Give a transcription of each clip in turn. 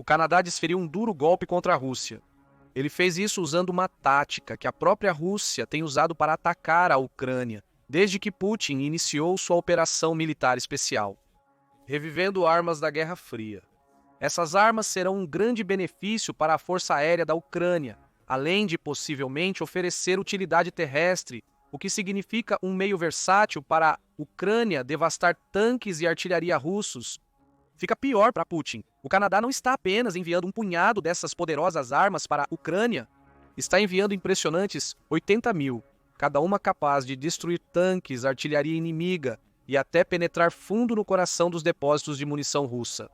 o Canadá desferiu um duro golpe contra a Rússia. Ele fez isso usando uma tática que a própria Rússia tem usado para atacar a Ucrânia, desde que Putin iniciou sua operação militar especial. Revivendo armas da Guerra Fria. Essas armas serão um grande benefício para a Força Aérea da Ucrânia, além de possivelmente oferecer utilidade terrestre, o que significa um meio versátil para a Ucrânia devastar tanques e artilharia russos. Fica pior para Putin. O Canadá não está apenas enviando um punhado dessas poderosas armas para a Ucrânia, está enviando impressionantes 80 mil, cada uma capaz de destruir tanques, artilharia inimiga e até penetrar fundo no coração dos depósitos de munição russa.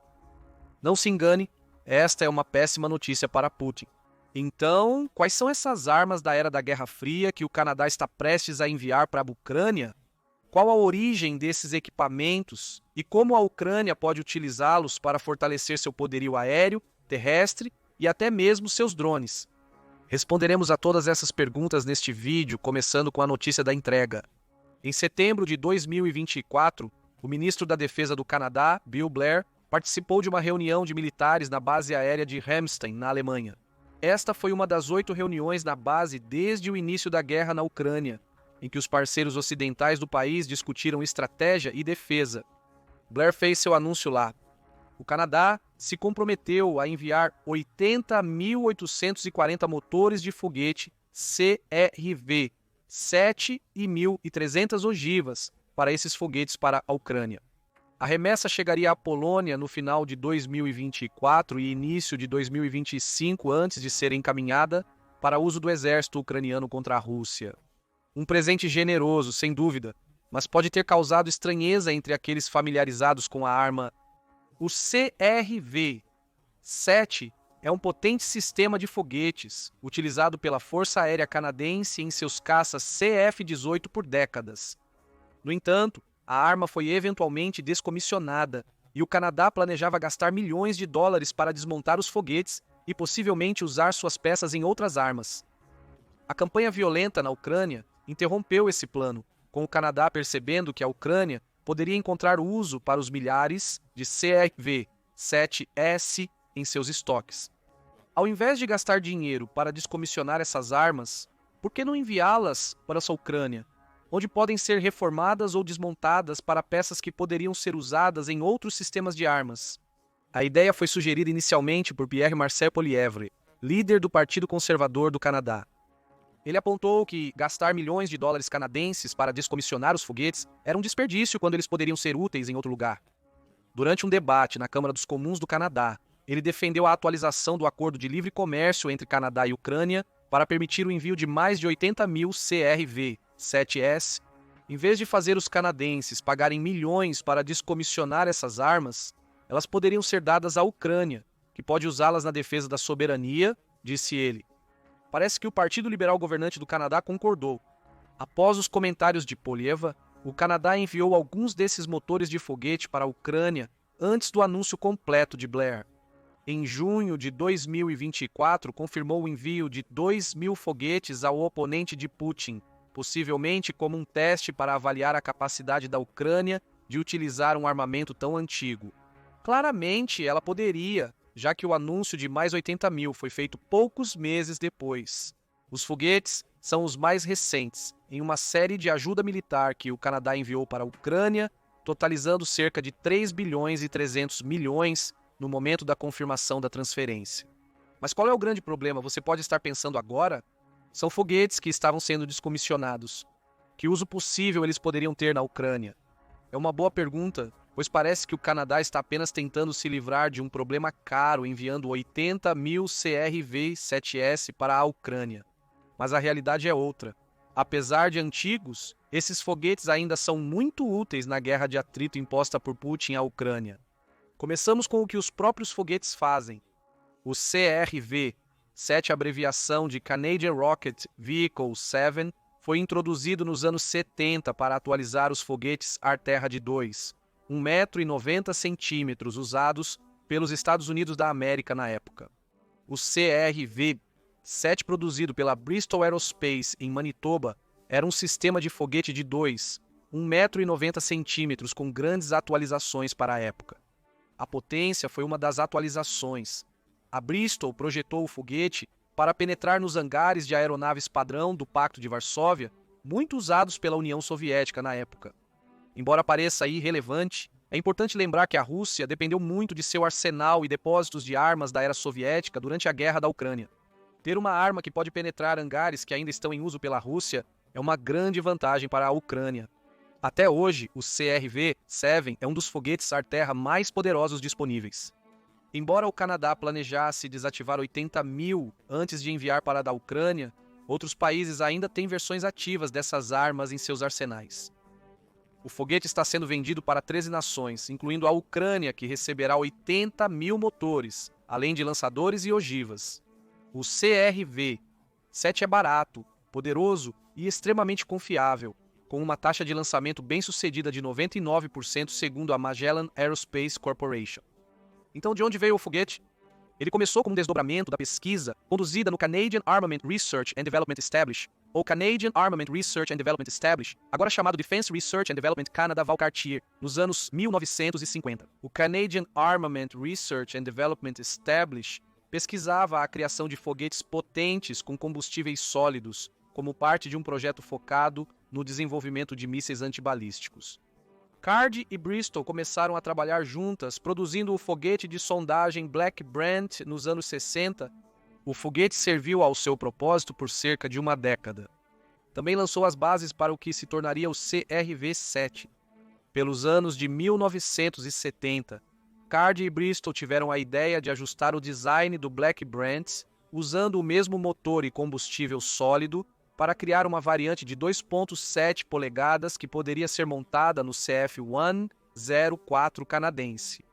Não se engane, esta é uma péssima notícia para Putin. Então, quais são essas armas da era da Guerra Fria que o Canadá está prestes a enviar para a Ucrânia? Qual a origem desses equipamentos e como a Ucrânia pode utilizá-los para fortalecer seu poderio aéreo, terrestre e até mesmo seus drones? Responderemos a todas essas perguntas neste vídeo, começando com a notícia da entrega. Em setembro de 2024, o ministro da Defesa do Canadá, Bill Blair, participou de uma reunião de militares na base aérea de Ramstein, na Alemanha. Esta foi uma das 8 reuniões na base desde o início da guerra na Ucrânia, em que os parceiros ocidentais do país discutiram estratégia e defesa. Blair fez seu anúncio lá. O Canadá se comprometeu a enviar 80.840 motores de foguete CRV-7 e 1.300 ogivas para esses foguetes para a Ucrânia. A remessa chegaria à Polônia no final de 2024 e início de 2025 antes de ser encaminhada para uso do exército ucraniano contra a Rússia. Um presente generoso, sem dúvida, mas pode ter causado estranheza entre aqueles familiarizados com a arma. O CRV-7 é um potente sistema de foguetes, utilizado pela Força Aérea Canadense em seus caças CF-18 por décadas. No entanto, a arma foi eventualmente descomissionada e o Canadá planejava gastar milhões de dólares para desmontar os foguetes e possivelmente usar suas peças em outras armas. A campanha violenta na Ucrânia interrompeu esse plano, com o Canadá percebendo que a Ucrânia poderia encontrar uso para os milhares de CRV-7S em seus estoques. Ao invés de gastar dinheiro para descomissionar essas armas, por que não enviá-las para essa Ucrânia, onde podem ser reformadas ou desmontadas para peças que poderiam ser usadas em outros sistemas de armas? A ideia foi sugerida inicialmente por Pierre-Marcel Poilievre, líder do Partido Conservador do Canadá. Ele apontou que gastar milhões de dólares canadenses para descomissionar os foguetes era um desperdício quando eles poderiam ser úteis em outro lugar. Durante um debate na Câmara dos Comuns do Canadá, ele defendeu a atualização do Acordo de Livre Comércio entre Canadá e Ucrânia para permitir o envio de mais de 80 mil CRV-7S. Em vez de fazer os canadenses pagarem milhões para descomissionar essas armas, elas poderiam ser dadas à Ucrânia, que pode usá-las na defesa da soberania, disse ele. Parece que o Partido Liberal governante do Canadá concordou. Após os comentários de Poilievre, o Canadá enviou alguns desses motores de foguete para a Ucrânia antes do anúncio completo de Blair. Em junho de 2024, confirmou o envio de 2.000 foguetes ao oponente de Putin, possivelmente como um teste para avaliar a capacidade da Ucrânia de utilizar um armamento tão antigo. Claramente, ela poderia, já que o anúncio de mais 80 mil foi feito poucos meses depois. Os foguetes são os mais recentes, em uma série de ajuda militar que o Canadá enviou para a Ucrânia, totalizando cerca de 3 bilhões e 300 milhões no momento da confirmação da transferência. Mas qual é o grande problema? Você pode estar pensando agora? São foguetes que estavam sendo descomissionados. Que uso possível eles poderiam ter na Ucrânia? É uma boa pergunta, pois parece que o Canadá está apenas tentando se livrar de um problema caro enviando 80 mil CRV-7S para a Ucrânia. Mas a realidade é outra. Apesar de antigos, esses foguetes ainda são muito úteis na guerra de atrito imposta por Putin à Ucrânia. Começamos com o que os próprios foguetes fazem. O CRV-7, abreviação de Canadian Rocket Vehicle 7, foi introduzido nos anos 70 para atualizar os foguetes Ar-Terra-2, 1,90 m, usados pelos Estados Unidos da América na época. O CRV-7, produzido pela Bristol Aerospace em Manitoba, era um sistema de foguete de 1,90 m com grandes atualizações para a época. A potência foi uma das atualizações. A Bristol projetou o foguete para penetrar nos hangares de aeronaves padrão do Pacto de Varsóvia, muito usados pela União Soviética na época. Embora pareça irrelevante, é importante lembrar que a Rússia dependeu muito de seu arsenal e depósitos de armas da era soviética durante a Guerra da Ucrânia. Ter uma arma que pode penetrar hangares que ainda estão em uso pela Rússia é uma grande vantagem para a Ucrânia. Até hoje, o CRV-7 é um dos foguetes ar-terra mais poderosos disponíveis. Embora o Canadá planejasse desativar 80.000 antes de enviar para a da Ucrânia, outros países ainda têm versões ativas dessas armas em seus arsenais. O foguete está sendo vendido para 13 nações, incluindo a Ucrânia, que receberá 80.000 motores, além de lançadores e ogivas. O CRV-7 é barato, poderoso e extremamente confiável, com uma taxa de lançamento bem-sucedida de 99% segundo a Magellan Aerospace Corporation. Então, de onde veio o foguete? Ele começou como um desdobramento da pesquisa conduzida no Canadian Armament Research and Development Establishment, ou Canadian Armament Research and Development Establishment, agora chamado Defense Research and Development Canada Valcartier, nos anos 1950. O Canadian Armament Research and Development Establishment pesquisava a criação de foguetes potentes com combustíveis sólidos, como parte de um projeto focado no desenvolvimento de mísseis antibalísticos. Card e Bristol começaram a trabalhar juntas, produzindo o foguete de sondagem Black Brant nos anos 60. O foguete serviu ao seu propósito por cerca de uma década. Também lançou as bases para o que se tornaria o CRV-7. Pelos anos de 1970, Card e Bristol tiveram a ideia de ajustar o design do Black Brant, usando o mesmo motor e combustível sólido, para criar uma variante de 2,7 polegadas que poderia ser montada no CF-104 canadense.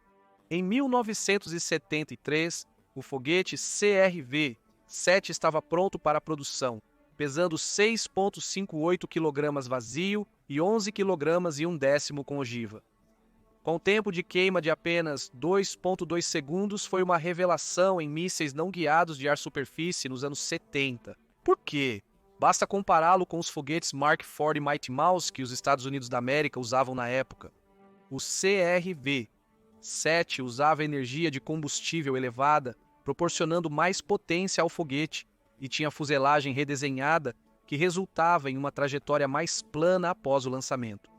Em 1973, o foguete CRV-7 estava pronto para a produção, pesando 6,58 kg vazio e 11 kg e 1/10 com ogiva. Com tempo de queima de apenas 2,2 segundos, foi uma revelação em mísseis não guiados de ar-superfície nos anos 70. Por quê? Basta compará-lo com os foguetes Mark IV e Mighty Mouse que os Estados Unidos da América usavam na época. O CRV-7 usava energia de combustível elevada, proporcionando mais potência ao foguete, e tinha fuselagem redesenhada que resultava em uma trajetória mais plana após o lançamento.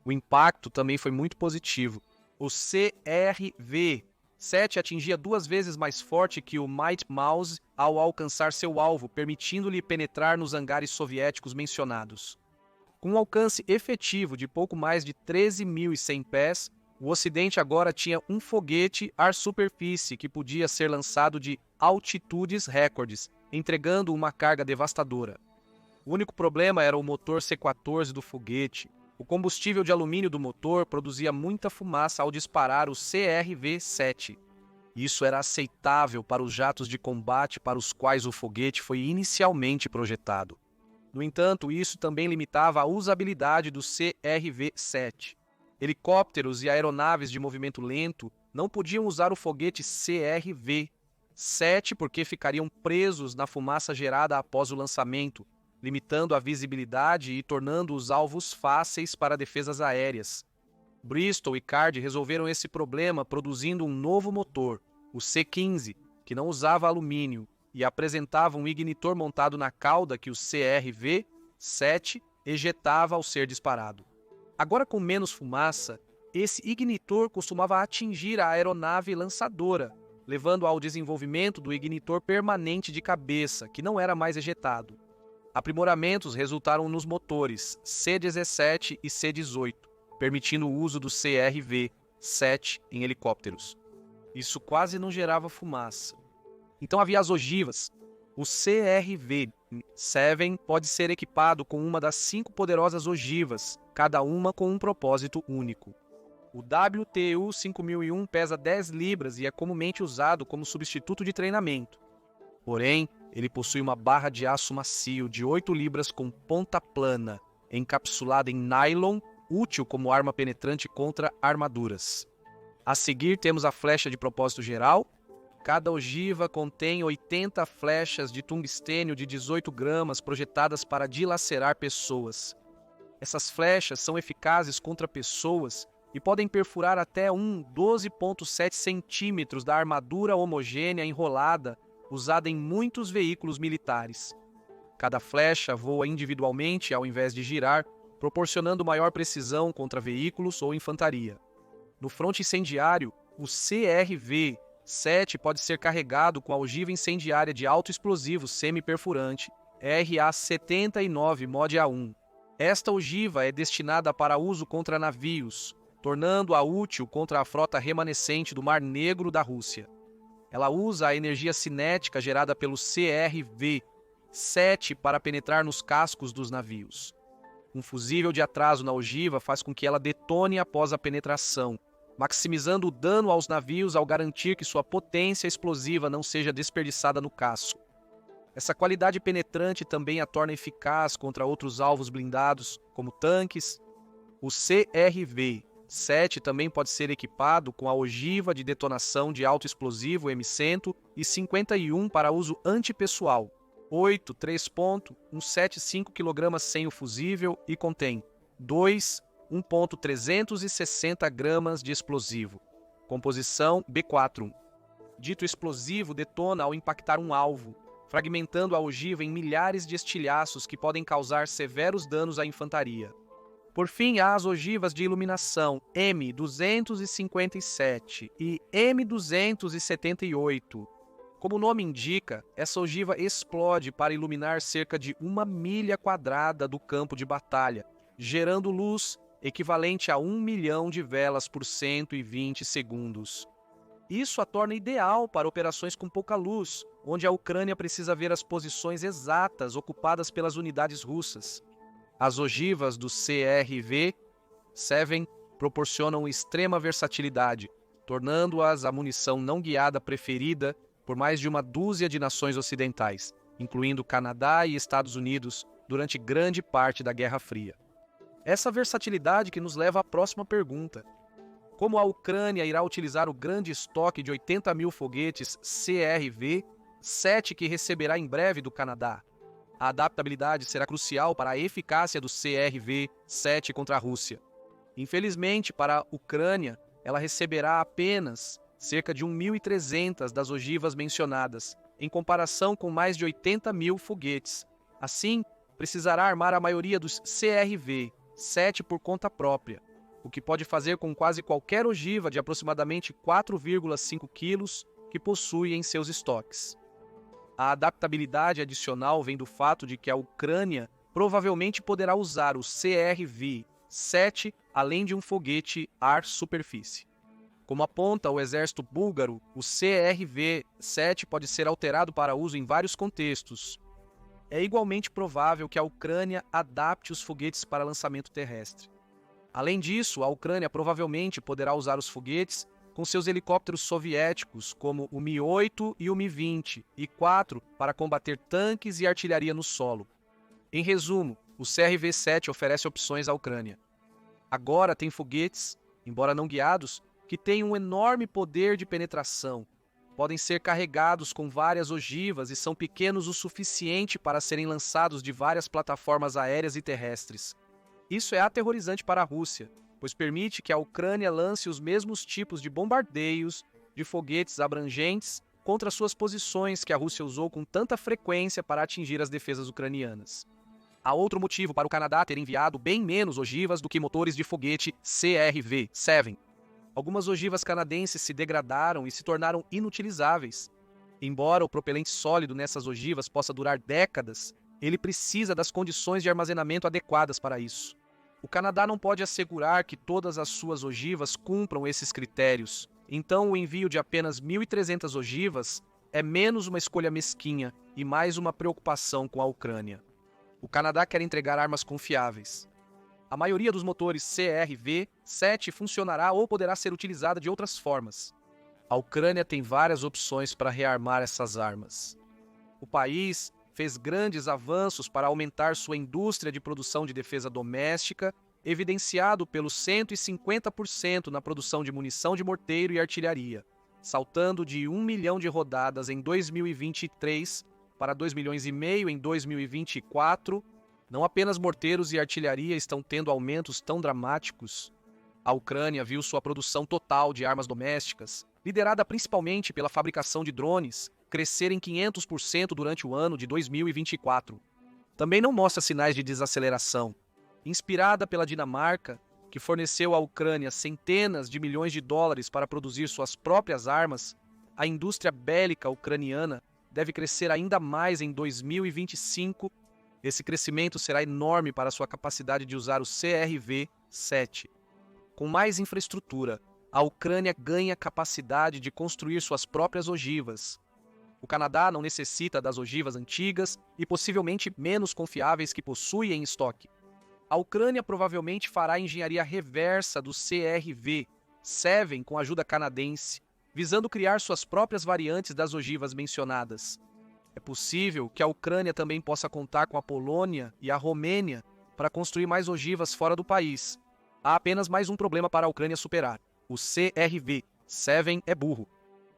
O impacto também foi muito positivo. O CRV-7 atingia 2 vezes mais forte que o Mighty Mouse ao alcançar seu alvo, permitindo-lhe penetrar nos hangares soviéticos mencionados. Com um alcance efetivo de pouco mais de 13.100 pés, o Ocidente agora tinha um foguete ar-superfície que podia ser lançado de altitudes recordes, entregando uma carga devastadora. O único problema era o motor C-14 do foguete. O combustível de alumínio do motor produzia muita fumaça ao disparar o CRV-7. Isso era aceitável para os jatos de combate para os quais o foguete foi inicialmente projetado. No entanto, isso também limitava a usabilidade do CRV-7. Helicópteros e aeronaves de movimento lento não podiam usar o foguete CRV-7 porque ficariam presos na fumaça gerada após o lançamento, limitando a visibilidade e tornando os alvos fáceis para defesas aéreas. Bristol e Card resolveram esse problema produzindo um novo motor, o C-15, que não usava alumínio e apresentava um ignitor montado na cauda que o CRV-7 ejetava ao ser disparado. Agora com menos fumaça, esse ignitor costumava atingir a aeronave lançadora, levando ao desenvolvimento do ignitor permanente de cabeça, que não era mais ejetado. Aprimoramentos resultaram nos motores C-17 e C-18, permitindo o uso do CRV-7 em helicópteros. Isso quase não gerava fumaça. Então havia as ogivas. O CRV-7 pode ser equipado com uma das 5 poderosas ogivas, cada uma com um propósito único. O WTU-5001 pesa 10 libras e é comumente usado como substituto de treinamento. Porém, ele possui uma barra de aço macio de 8 libras com ponta plana, encapsulada em nylon, útil como arma penetrante contra armaduras. A seguir temos a flecha de propósito geral. Cada ogiva contém 80 flechas de tungstênio de 18 gramas projetadas para dilacerar pessoas. Essas flechas são eficazes contra pessoas e podem perfurar até 12,7 centímetros da armadura homogênea enrolada usada em muitos veículos militares. Cada flecha voa individualmente ao invés de girar, proporcionando maior precisão contra veículos ou infantaria. No fronte incendiário, o CRV-7 pode ser carregado com a ogiva incendiária de alto explosivo semi-perfurante RA-79 Mod A1. Esta ogiva é destinada para uso contra navios, tornando-a útil contra a frota remanescente do Mar Negro da Rússia. Ela usa a energia cinética gerada pelo CRV-7 para penetrar nos cascos dos navios. Um fusível de atraso na ogiva faz com que ela detone após a penetração, maximizando o dano aos navios ao garantir que sua potência explosiva não seja desperdiçada no casco. Essa qualidade penetrante também a torna eficaz contra outros alvos blindados, como tanques. O CRV-7 também pode ser equipado com a ogiva de detonação de alto explosivo M151 para uso antipessoal, 3,175 kg sem o fusível e contém 1,360 gramas de explosivo. Composição B4. Dito explosivo detona ao impactar um alvo, fragmentando a ogiva em milhares de estilhaços que podem causar severos danos à infantaria. Por fim, há as ogivas de iluminação M257 e M278. Como o nome indica, essa ogiva explode para iluminar cerca de 1 milha quadrada do campo de batalha, gerando luz equivalente a 1 milhão de velas por 120 segundos. Isso a torna ideal para operações com pouca luz, onde a Ucrânia precisa ver as posições exatas ocupadas pelas unidades russas. As ogivas do CRV-7 proporcionam extrema versatilidade, tornando-as a munição não guiada preferida por mais de uma dúzia de nações ocidentais, incluindo Canadá e Estados Unidos, durante grande parte da Guerra Fria. Essa versatilidade que nos leva à próxima pergunta. Como a Ucrânia irá utilizar o grande estoque de 80 mil foguetes CRV-7 que receberá em breve do Canadá? A adaptabilidade será crucial para a eficácia do CRV-7 contra a Rússia. Infelizmente, para a Ucrânia, ela receberá apenas cerca de 1.300 das ogivas mencionadas, em comparação com mais de 80 mil foguetes. Assim, precisará armar a maioria dos CRV-7 por conta própria, o que pode fazer com quase qualquer ogiva de aproximadamente 4,5 quilos que possui em seus estoques. A adaptabilidade adicional vem do fato de que a Ucrânia provavelmente poderá usar o CRV-7 além de um foguete ar-superfície. Como aponta o exército búlgaro, o CRV-7 pode ser alterado para uso em vários contextos. É igualmente provável que a Ucrânia adapte os foguetes para lançamento terrestre. Além disso, a Ucrânia provavelmente poderá usar os foguetes com seus helicópteros soviéticos, como o Mi-8 e o Mi-20, e 4 para combater tanques e artilharia no solo. Em resumo, o CRV-7 oferece opções à Ucrânia. Agora tem foguetes, embora não guiados, que têm um enorme poder de penetração. Podem ser carregados com várias ogivas e são pequenos o suficiente para serem lançados de várias plataformas aéreas e terrestres. Isso é aterrorizante para a Rússia, pois permite que a Ucrânia lance os mesmos tipos de bombardeios, de foguetes abrangentes, contra suas posições que a Rússia usou com tanta frequência para atingir as defesas ucranianas. Há outro motivo para o Canadá ter enviado bem menos ogivas do que motores de foguete CRV-7. Algumas ogivas canadenses se degradaram e se tornaram inutilizáveis. Embora o propelente sólido nessas ogivas possa durar décadas, ele precisa das condições de armazenamento adequadas para isso. O Canadá não pode assegurar que todas as suas ogivas cumpram esses critérios, então o envio de apenas 1.300 ogivas é menos uma escolha mesquinha e mais uma preocupação com a Ucrânia. O Canadá quer entregar armas confiáveis. A maioria dos motores CRV-7 funcionará ou poderá ser utilizada de outras formas. A Ucrânia tem várias opções para rearmar essas armas. O país fez grandes avanços para aumentar sua indústria de produção de defesa doméstica, evidenciado pelo 150% na produção de munição de morteiro e artilharia, saltando de 1 milhão de rodadas em 2023 para 2,5 milhões em 2024. Não apenas morteiros e artilharia estão tendo aumentos tão dramáticos. A Ucrânia viu sua produção total de armas domésticas, liderada principalmente pela fabricação de drones, crescer em 500% durante o ano de 2024. Também não mostra sinais de desaceleração. Inspirada pela Dinamarca, que forneceu à Ucrânia centenas de milhões de dólares para produzir suas próprias armas, a indústria bélica ucraniana deve crescer ainda mais em 2025. Esse crescimento será enorme para sua capacidade de usar o CRV-7. Com mais infraestrutura, a Ucrânia ganha capacidade de construir suas próprias ogivas. O Canadá não necessita das ogivas antigas e possivelmente menos confiáveis que possui em estoque. A Ucrânia provavelmente fará engenharia reversa do CRV-7 com ajuda canadense, visando criar suas próprias variantes das ogivas mencionadas. É possível que a Ucrânia também possa contar com a Polônia e a Romênia para construir mais ogivas fora do país. Há apenas mais um problema para a Ucrânia superar. O CRV-7 é burro.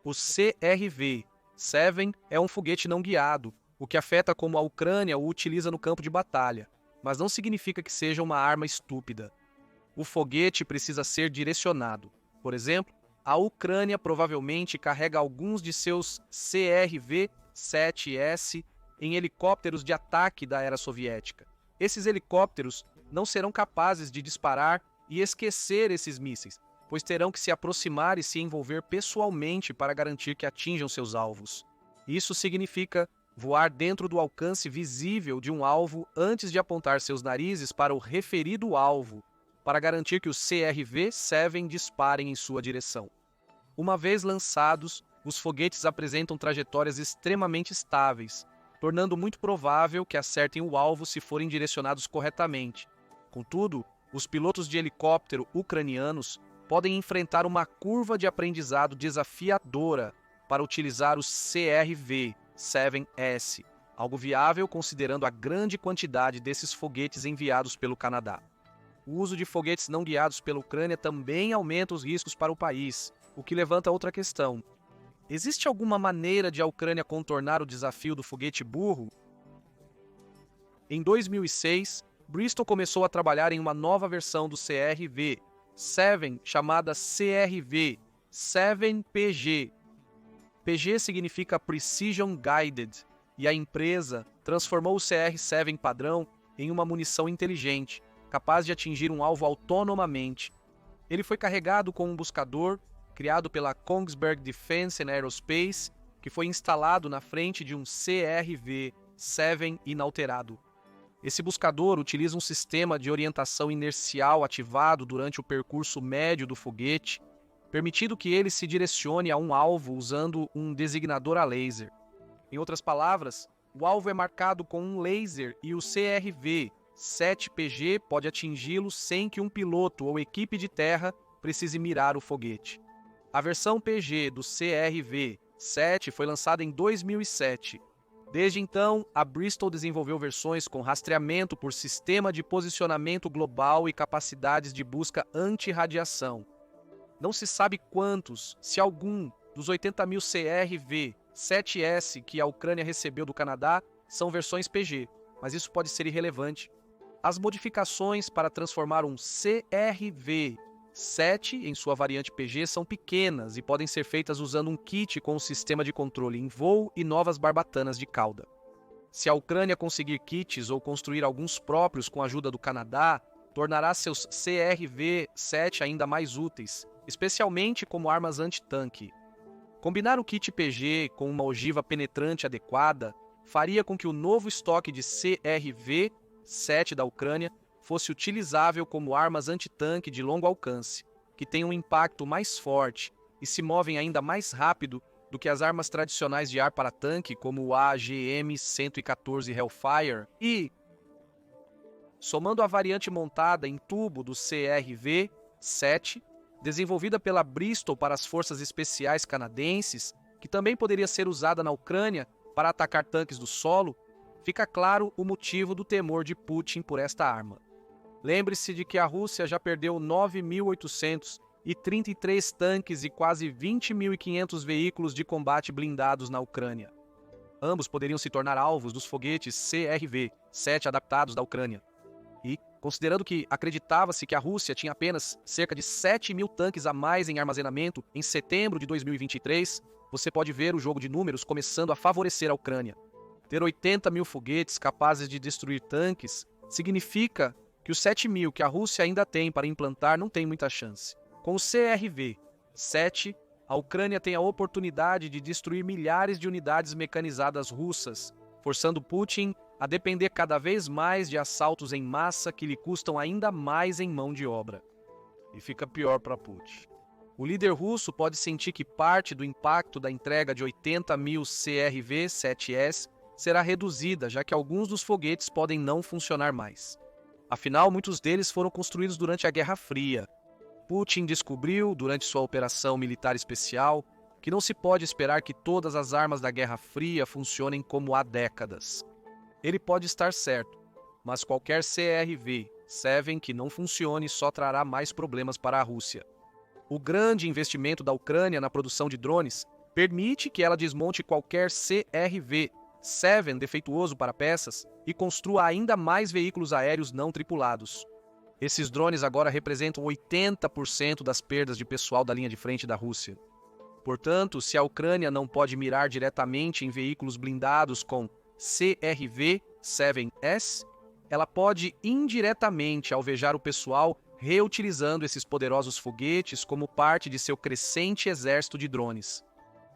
O CRV-7 é um foguete não guiado, o que afeta como a Ucrânia o utiliza no campo de batalha, mas não significa que seja uma arma estúpida. O foguete precisa ser direcionado. Por exemplo, a Ucrânia provavelmente carrega alguns de seus CRV-7S em helicópteros de ataque da era soviética. Esses helicópteros não serão capazes de disparar e esquecer esses mísseis, pois terão que se aproximar e se envolver pessoalmente para garantir que atinjam seus alvos. Isso significa voar dentro do alcance visível de um alvo antes de apontar seus narizes para o referido alvo, para garantir que os CRV-7 disparem em sua direção. Uma vez lançados, os foguetes apresentam trajetórias extremamente estáveis, tornando muito provável que acertem o alvo se forem direcionados corretamente. Contudo, os pilotos de helicóptero ucranianos podem enfrentar uma curva de aprendizado desafiadora para utilizar o CRV-7S, algo viável considerando a grande quantidade desses foguetes enviados pelo Canadá. O uso de foguetes não guiados pela Ucrânia também aumenta os riscos para o país, o que levanta outra questão. Existe alguma maneira de a Ucrânia contornar o desafio do foguete burro? Em 2006, Bristol começou a trabalhar em uma nova versão do CRV-7 chamada CRV-7PG. PG significa Precision Guided, e a empresa transformou o CR-7 padrão em uma munição inteligente, capaz de atingir um alvo autonomamente. Ele foi carregado com um buscador criado pela Kongsberg Defence and Aerospace, que foi instalado na frente de um CRV-7 inalterado. Esse buscador utiliza um sistema de orientação inercial ativado durante o percurso médio do foguete, permitindo que ele se direcione a um alvo usando um designador a laser. Em outras palavras, o alvo é marcado com um laser e o CRV-7PG pode atingi-lo sem que um piloto ou equipe de terra precise mirar o foguete. A versão PG do CRV-7 foi lançada em 2007. Desde então, a Bristol desenvolveu versões com rastreamento por sistema de posicionamento global e capacidades de busca anti-radiação. Não se sabe quantos, se algum, dos 80.000 CRV-7S que a Ucrânia recebeu do Canadá são versões PG, mas isso pode ser irrelevante. As modificações para transformar um CRV-7 em sua variante PG são pequenas e podem ser feitas usando um kit com um sistema de controle em voo e novas barbatanas de cauda. Se a Ucrânia conseguir kits ou construir alguns próprios com a ajuda do Canadá, tornará seus CRV-7 ainda mais úteis, especialmente como armas anti-tanque. Combinar o kit PG com uma ogiva penetrante adequada faria com que o novo estoque de CRV-7 da Ucrânia fosse utilizável como armas antitanque de longo alcance, que têm um impacto mais forte e se movem ainda mais rápido do que as armas tradicionais de ar para tanque, como o AGM-114 Hellfire, e, somando a variante montada em tubo do CRV-7, desenvolvida pela Bristol para as forças especiais canadenses, que também poderia ser usada na Ucrânia para atacar tanques do solo, fica claro o motivo do temor de Putin por esta arma. Lembre-se de que a Rússia já perdeu 9.833 tanques e quase 20.500 veículos de combate blindados na Ucrânia. Ambos poderiam se tornar alvos dos foguetes CRV-7 adaptados da Ucrânia. E, Considerando que acreditava-se que a Rússia tinha apenas cerca de 7.000 tanques a mais em armazenamento em setembro de 2023, você pode ver o jogo de números começando a favorecer a Ucrânia. Ter 80.000 foguetes capazes de destruir tanques significa que os 7.000 que a Rússia ainda tem para implantar não tem muita chance. Com o CRV-7, a Ucrânia tem a oportunidade de destruir milhares de unidades mecanizadas russas, forçando Putin a depender cada vez mais de assaltos em massa que lhe custam ainda mais em mão de obra. E fica pior para Putin. O líder russo pode sentir que parte do impacto da entrega de 80.000 CRV-7S será reduzida, já que alguns dos foguetes podem não funcionar mais. Afinal, muitos deles foram construídos durante a Guerra Fria. Putin descobriu, durante sua operação militar especial, que não se pode esperar que todas as armas da Guerra Fria funcionem como há décadas. Ele pode estar certo, mas qualquer CRV-7 que não funcione só trará mais problemas para a Rússia. O grande investimento da Ucrânia na produção de drones permite que ela desmonte qualquer CRV-7 defeituoso para peças e construa ainda mais veículos aéreos não tripulados. Esses drones agora representam 80% das perdas de pessoal da linha de frente da Rússia. Portanto, se a Ucrânia não pode mirar diretamente em veículos blindados com CRV-7S, ela pode indiretamente alvejar o pessoal reutilizando esses poderosos foguetes como parte de seu crescente exército de drones.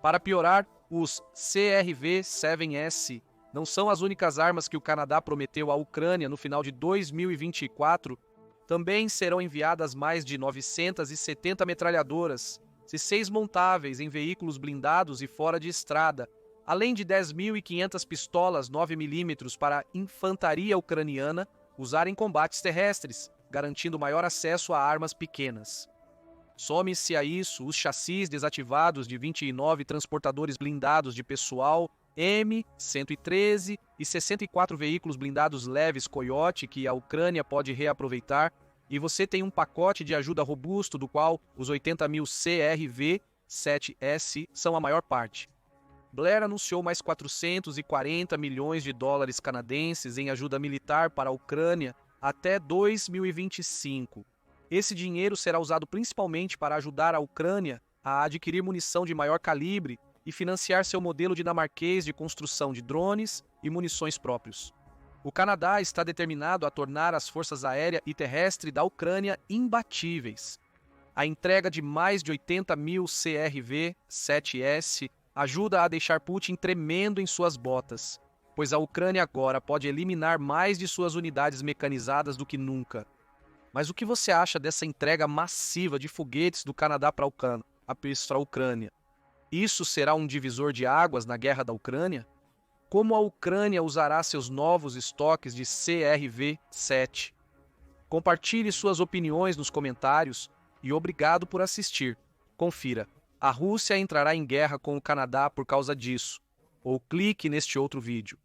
Para piorar, os CRV-7S não são as únicas armas que o Canadá prometeu à Ucrânia no final de 2024. Também serão enviadas mais de 970 metralhadoras, C6 montáveis em veículos blindados e fora de estrada, além de 10.500 pistolas 9mm para a infantaria ucraniana usar em combates terrestres, garantindo maior acesso a armas pequenas. Some-se a isso os chassis desativados de 29 transportadores blindados de pessoal M113 e 64 veículos blindados leves Coyote que a Ucrânia pode reaproveitar, e você tem um pacote de ajuda robusto do qual os 80.000 CRV-7S são a maior parte. Blair anunciou mais 440 milhões de dólares canadenses em ajuda militar para a Ucrânia até 2025. Esse dinheiro será usado principalmente para ajudar a Ucrânia a adquirir munição de maior calibre e financiar seu modelo dinamarquês de construção de drones e munições próprios. O Canadá está determinado a tornar as forças aérea e terrestre da Ucrânia imbatíveis. A entrega de mais de 80.000 CRV-7S ajuda a deixar Putin tremendo em suas botas, pois a Ucrânia agora pode eliminar mais de suas unidades mecanizadas do que nunca. Mas o que você acha dessa entrega massiva de foguetes do Canadá para a Ucrânia? Isso será um divisor de águas na guerra da Ucrânia? Como a Ucrânia usará seus novos estoques de CRV-7? Compartilhe suas opiniões nos comentários e obrigado por assistir. Confira. A Rússia entrará em guerra com o Canadá por causa disso. Ou clique neste outro vídeo.